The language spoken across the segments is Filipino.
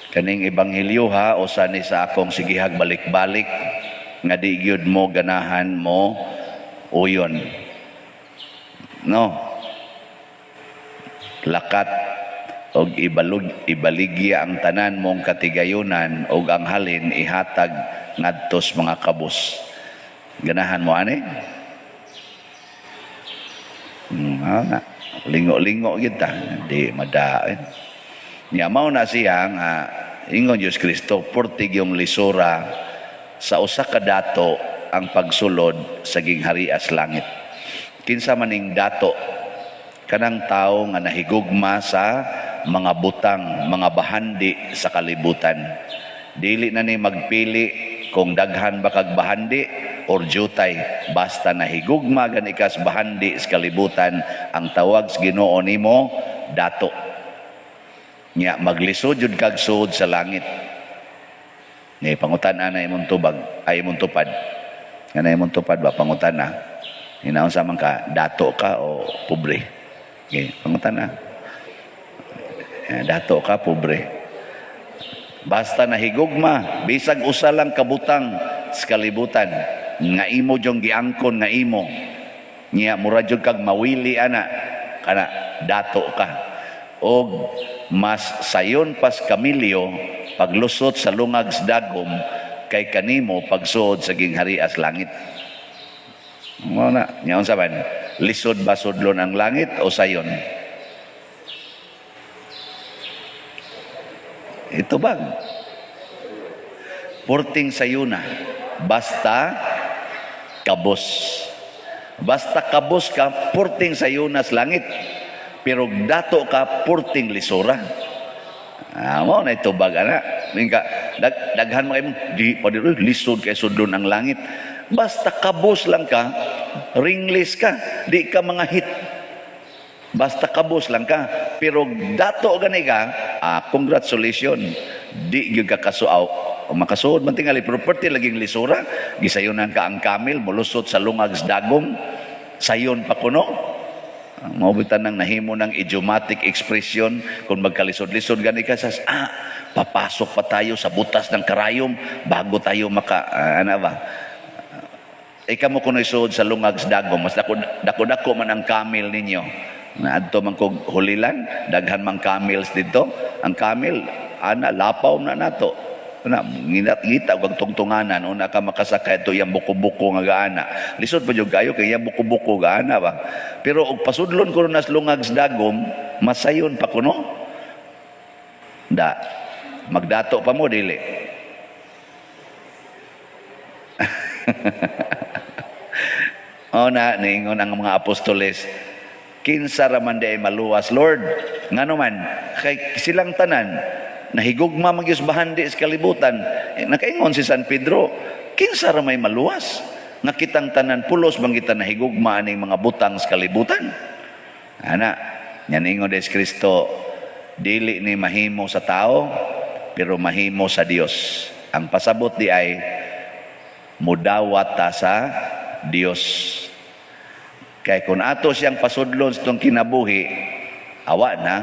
Kaning ebanghelyo ha, usa ni sa akong sigihag balik-balik nga di gyud mo ganahan mo uyon. No? Lakat og ibaligya ang tanan mong katigayunan og ang halin ihatag ngadtos mga kabus. Ganahan mo ani? Na lingo-lingo gyud ta, di madaen. Nya mao na siya nga ingon Dios Kristo, portig yung lisura sa usa ka dato ang pagsulod sa gingharias langit. Kinsa maning dato? Kanang tawo nga nahigugma sa mga butang, mga bahandi sa kalibutan. Dili na ni magpili kung daghan ba kag bahandi or jutay, basta nahigugma gani kas bahandi sa kalibutan, ang tawag sa Ginoo nimo dato. Nya maglisod jud kag suod sa langit. Ni pangutan-an na imong tubag, ay imong tupad. Kana imong tupad ba pangutan-an? Hinaon sa man ka, dato ka o pobre? Okay, pangutan-an. Dato ka, pobre. Basta nahigugma, bisag usa lang kabutang sa kalibutan, nga imo jong giangkon nga imo. Nya mura jud kag mawili ana, kana dato ka. Og mas sayon pas kamilyo paglusot sa lungag sa dagom kay kanimo pagsuod sa gingharias langit. Mao na, nyaon saban, lisod ba sudlon ang langit o sayon? Ito bag. Porting sayuna, basta kabos. Basta kabos ka, porting sayuna sa langit. Pero dato ka, porting lisura. Mo na ito bag ana. Daghan mo kayo, di pa dito, lisod kay sudlon ang langit. Basta kabos lang ka, ringless ka, di ka mga hit. Basta kabos lang ka. Pero dato gani ka, congratulations. Di gyud ka kasuaw. Makasuod man tingali, property laging lisura. Gisayunan ka ang kamil, mulusot sa lungag sa dagom. Sayon pa kuno. Maubitan ng nahimo ng idiomatic expression kung magkalisod-lisod gani ka sa papasok pa tayo sa butas ng karayom bago tayo ano ba? Ikaw mo kuno isuod sa lungag sa dagom, mas dako-dako man ang kamil ninyo. Na adto man kog hulilan, daghan mang camels dito. Ang camel ana lapaw na nato. Na ngita og tungtunganan una ka makasakay to yang buko-buko nga gaana. Lisod pa jud kayo kay yang buko-buko gaana ba. Pero og pasudlon kuno nas lungag sa dagom, masayon pa kuno. Da. Magdato pa mo dili. Na ningon ang mga apostoles, kinsa ra man di ay maluwas Lord. Ngano man kay silang tanan nahigugma magyus bahandi sa kalibutan. Nakaingon si San Pedro, kinsa ra may maluwas? Nakitang tanan pulos bang kita nahigugma aning mga butang sa kalibutan. Ana, yan ingon des Kristo, dili ni mahimo sa tao, pero mahimo sa Dios. Ang pasabot di ay mudawat ta sa Dios. Kay kung ato siyang pasudlon sa itong kinabuhi, awa na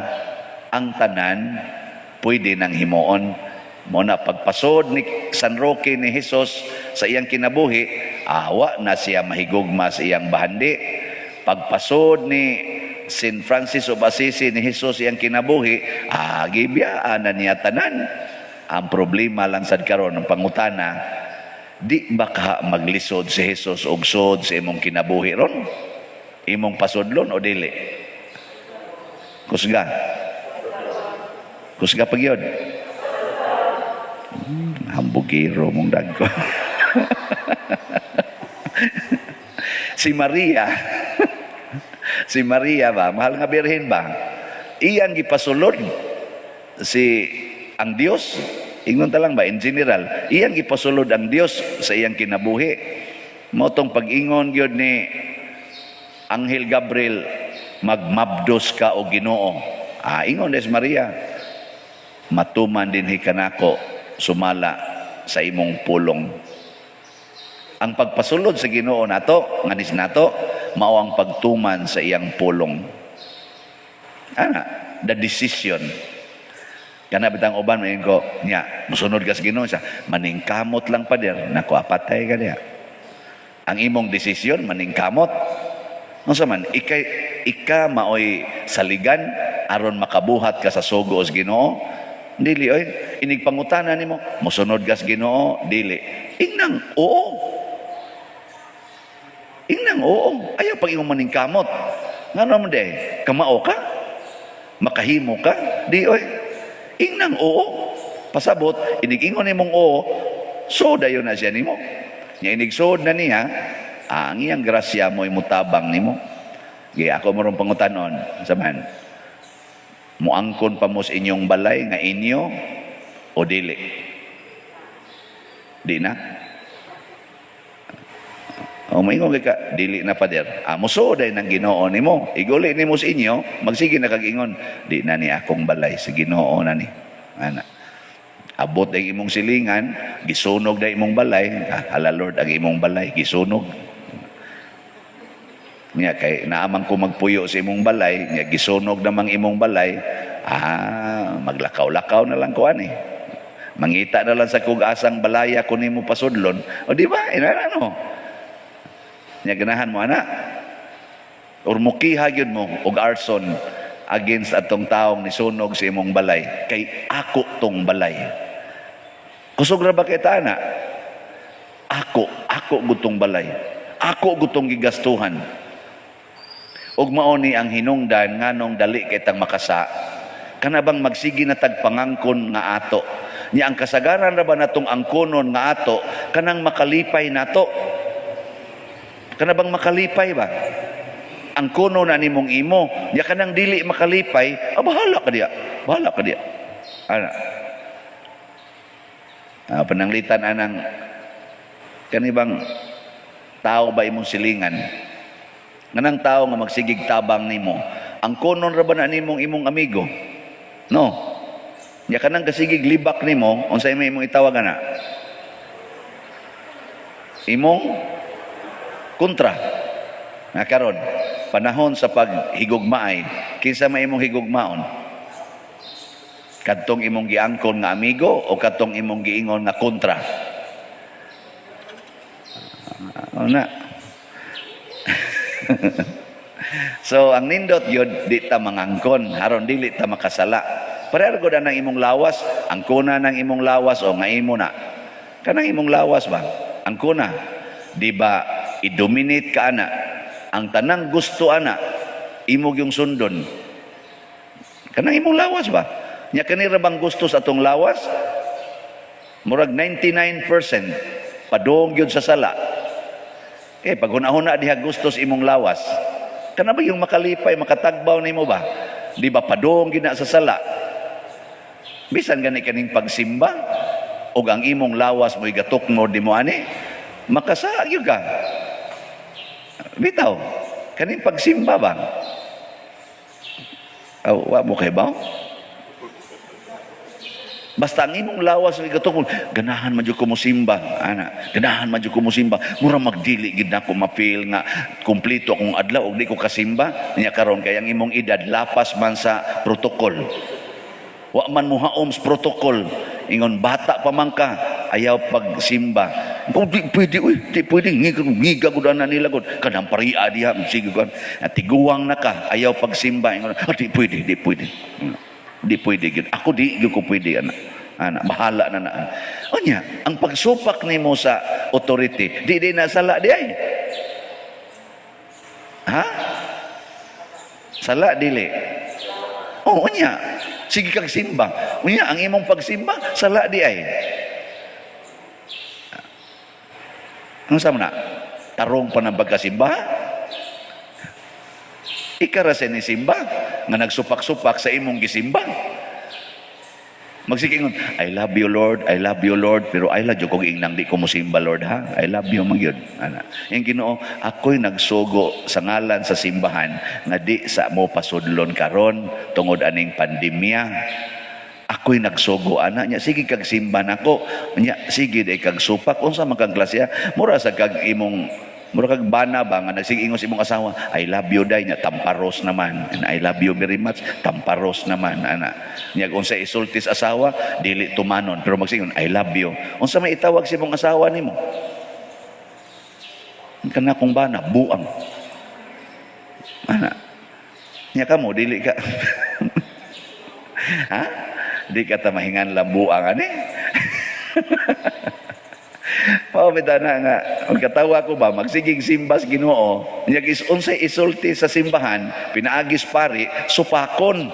ang tanan pwede nang himuon. Muna pagpasod ni San Roque ni Jesus sa iyang kinabuhi, awa na siya mahigugma sa iyang bahandi. Pagpasod ni St. Francis of Assisi ni Jesus iyang kinabuhi, gibiyaan na niya tanan. Ang problema lang sad karon ng pangutana, di ba ka maglisod si Jesus og sod sa imong kinabuhi ron? Imong pasudlon o dili? Kusga. Kusga pag yun. Hambugiro mong dagko. Si Maria, si Maria ba, mahal nga birhen ba? Iyang gipasulod ang Dios. Ingnon ta lang ba in general, iyang gipasulod ang Dios sa iyang kinabuhi. Motong pag-ingon gyud ni Anghel Gabriel, magmabdos ka o Ginoo. Ingon des Maria, matuman din hikanako sumala sa imong pulong. Ang pagpasulod sa Ginoo nato, nganis nato, mao ang pagtuman sa iyang pulong. The decision. Kana bitang uban main ko nya musunod ka sa Ginoo siya, maningkamot lang pader, nako apatay ka diha. Ang imong desisyon maningkamot. Unsa man ika maoy saligan aron makabuhat ka sa sugo sa Ginoo? Dili oy, inig pangutana nimo, musunod ka sa Ginoo? Dili. Ingnang oo. Ingnang oo. Ayaw pag imong maningkamot. Ngano man day? Kamao ka? Makahimo ka? Di oy. Ingnang oo. Pasabot, inig-ingon nimong oo, so dayon na siya nimo. Nya inig sod na niya, ang iyang grasya mo imutabang nimo. Gi ako marong pangutanon, saman. Muangkon pa mo sa inyong balay nga inyo o dili? Di na? O maingon ka, dili na pader. Musuday ng Ginoo nimo. Iguli nimo sa inyo, magsige na kag-ingon, di na ni akong balay sa Ginoo na ni. Ana. Abot ang imong silingan, gisunog na imong balay, hala Lord ang imong balay, gisunog. Nya kay naamang ko magpuyo sa imong balay, nya gisunog namang imong balay, maglakaw-lakaw na lang ko ani. Mangita na lang sa kugasang balaya kun nimo pasudlon. O di ba? Ano? Nya ganahan mo ana. Or mukiha gyud mo og arson against atong taong nisunog sa imong balay. Kay ako tong balay. Kusog ra ba kita na? Ako gutong balay. Ako gutong gigastuhan. Ug mao ni ang hinungdan nganong dali kitang makasa. Kana bang magsigi na tagpangangkon nga ato. Nya ang kasagaran ra ba natong angkonon nga ato kanang makalipay nato. Kana bang makalipay ba? Ang kuno na nimong imo, nya kanang dili makalipay, bahala ka diya. Bahala ka diya. Ana. Pananglitan anang kanibang tao ba imong silingan? Nganang tao nga magsigig tabang nimo, ang kunon ra ba na nimong imong amigo? No. Nya kanang kasigig libak nimo, unsay may imong itawag ana? Imong kontra. Nga karon, panahon sa paghigugmaay, kinsa may imong higugmaon? Kadtong imong giangkon nga amigo o kadtong imong giingon nga kontra? Na. So ang nindot yun, di ta mangangkon, haron dili ta makasala. Pareho gud ang imong lawas, ang kuna ng imong lawas o nga imo na. Kanang imong lawas ba? Ang kuna, di ba i-dominate ka ana? Ang tanang gusto ana, imog yung sundon. Kanang imong lawas ba? Nya kanira bang gusto sa atong lawas? Murag 99% padong yun sa sala. Pag hunahuna diha gusto sa imong lawas, kana ba yung makalipay, makatagbaw nimo ba? Di ba padong gina sa sala? Bisan gani kaning pagsimba, o ang imong lawas mo igatukno di mo ani, makasaag ka. Bitaw, kaning pagsimba ba? Wa mo kay ba? Basta ang imong lawas ng igatong, ganahan man dyan ko musimba, ana, ganahan man dyan ko musimba, mura magdili, gid na ko mapil nga, kumplito akong adlaw, o di ko kasimba, niya karon kaya ang imong edad, lapas man sa protokol. Wa man mo haom sa protokol, ingon, bata pa man ka, ayaw pagsimba. Kung di pwede, di pwede, ngiga ko na nila, kanang paria diha, sige ko, tiguang na ka, ayaw pagsimba, ingon, di pwede, di pwede. Di pwede yun. Ako di ko pwede, ana. Bahala na na. O niya, ang pagsupak nimo sa authority, di nasala di ay. Ha? Sala dili. O niya, sige kang simba. O niya, ang imong pagsimba, sala di ay. Ano sa na? Tarong pa ng pagkasimba? Ikarasin ni simba nga nagsupak-supak sa imong gisimba. Magsikingon, I love you Lord, I love you Lord, pero I love you kung ingnang di ko mo simba Lord ha. I love you man yun. Yung Ginoo, ako'y nagsugo sa ngalan sa simbahan nga di sa mo pasudlon karon tungod aning pandemya. Ako'y nagsugo ana nya sige kag simba nako nya sige day kag supak unsa man kag klasya mura sa kag imong Mura kag bana ba nga nagsigingos imong asawa, I love you day nya tamparos naman. And I love you very much, tamparos naman ana. Nya unsa isultis asawa, dili tumanon pero magsingon I love you. Unsa may itawag sa imong asawa nimo? Kana kung bana buang. Ana. Nya kamo dili ka. Ha? Di ka ta mahingan lang buang ani. Pawita na nga, magkatawa ko ba, magsiging simbas Ginoo, niyag unsay isulti sa simbahan, pinaagis pari, supakon.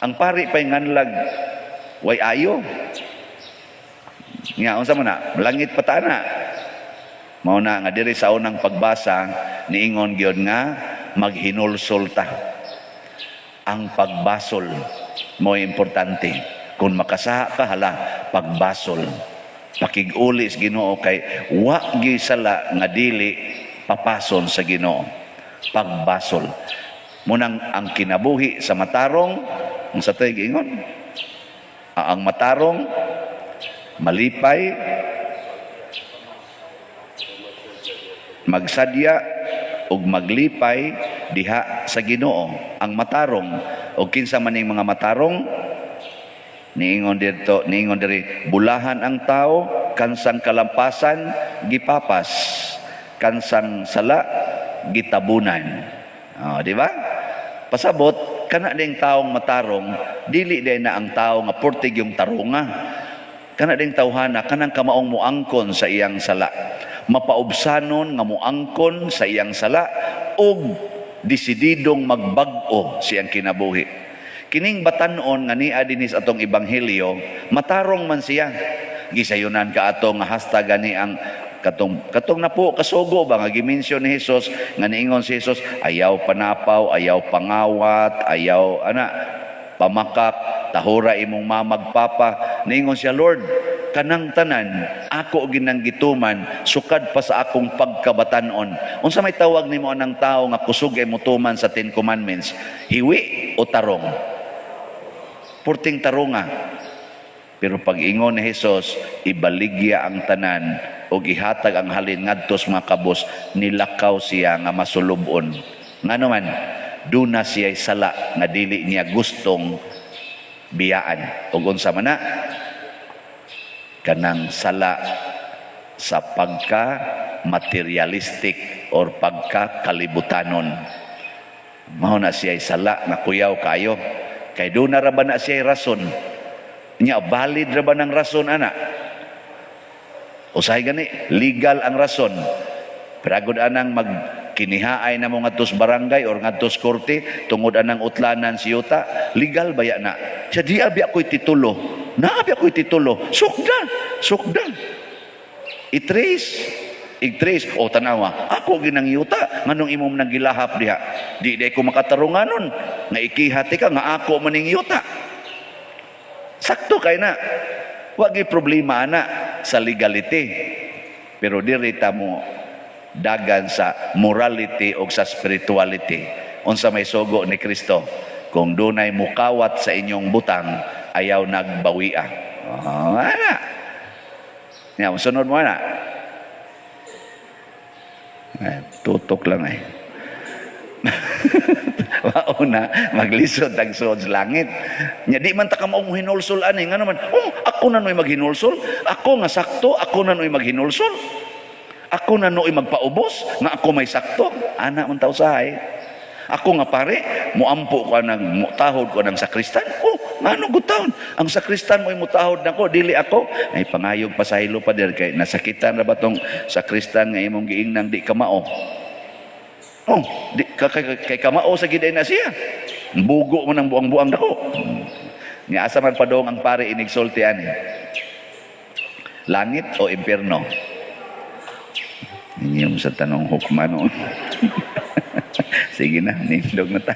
Ang pari pa'y nganlag, way ayo. Nga, unsa mo na, langit patana. Mao na nga diri sa unang pagbasa, niingon gyud nga, maghinulsol ta. Ang pagbasol, mo importante. Kung makasaha ka, hala, pagbasol. Pakig-uli sa Ginoo kay wa gyud sala nga dili papason sa Ginoo. Pagbasol. Munang ang kinabuhi sa matarong, ang sa tay giingon. Ang matarong malipay, magsadya ug maglipay diha sa Ginoo. Ang matarong ug kinsa man ning mga matarong niingon diri bulahan ang tao kansang kalampasan gipapas kansang sala gitabunan. Di ba? Pasabot kana ding taong matarong dili day na ang tao nga portig yung tarunga. Kana ding tawhana kanang kamaong muangkon sa iyang sala. Mapaubsanon nga muangkon sa iyang sala ug desididong magbag-o siyang kinabuhi. Kining batanon nga niya dinis atong ebanghelyo, matarong man siya. Gisayunan ka atong nga hashtag gani ang katong na po kasugo ba nga gimensyon ni Hesus nga niingon si Hesus, ayaw panapaw, ayaw pangawat, ayaw pamakak, tahura imong mamagpapa. Niingon siya, Lord, kanang tanan ako ginang gituman sukad pa sa akong pagkabatanon. Unsa may tawag nimo anang tao nga kusog ay mutuman sa 10 commandments? Hiwi o tarong? Purting tarunga. Pero pag ingon ni Hesus, ibaligya ang tanan o gihatag ang halin ngadto sa mga kabos, nilakaw siya nga masulubon. Ngano man, duna siya sala nga dili niya gustong biyaan. Ug unsa man na, kanang sala sa pagka materialistic or pagka kalibutanon. Mao na siya sala nga kuyaw kayo. Kay doon na ba na siya rason? Nya, valid ra ba ng rason, ana? Usahay gani, legal ang rason. Peragod anang magkinihaay na mo ngadtos barangay or ngadtos korte, tungod anang utlanan si yuta, legal ba na? Siya di abi ako'y titulo. Naabi ako'y titulo. Sukda. I-trace. O tanawa, ako ginang yuta, nganong imong nagilahap diha. Di ko makatarunganon, nga ikihati ka, nga ako maning yuta. Sakto kay na. Wag problema na sa legality. Pero dirita mo dagan sa morality o sa spirituality. Unsa may sugo ni Kristo, kung dunay mukawat sa inyong butang, ayaw nagbawia. Ana. Nya, sunod mo na. Tutok lang ay. Mauna, maglisod ang suod sa langit. Nya di man ta ka maong hinulsol ani nga naman. Ako na noy maghinulsol. Ako nga sakto, ako na noy maghinulsol. Ako na noy magpaubos nga ako may sakto. Ana man ta usahay. Ako nga pare, muampo ko nang mutahod ko ng sakristan. Ngano gutaon? Ang sakristan mo'y mutahod nako, dili ako. Ay pangayog pasahilo pa der kay nasakitan ra ba tong sakristan nga imong giingnang di kamao. Di kay kamao sa giday na siya. Bugo mo nang buang-buang nako. Ni asa man padong ang pare inigsulti ani. Langit o impierno? Inyong sa tanong hukma noon. Sige na, nindog na ta.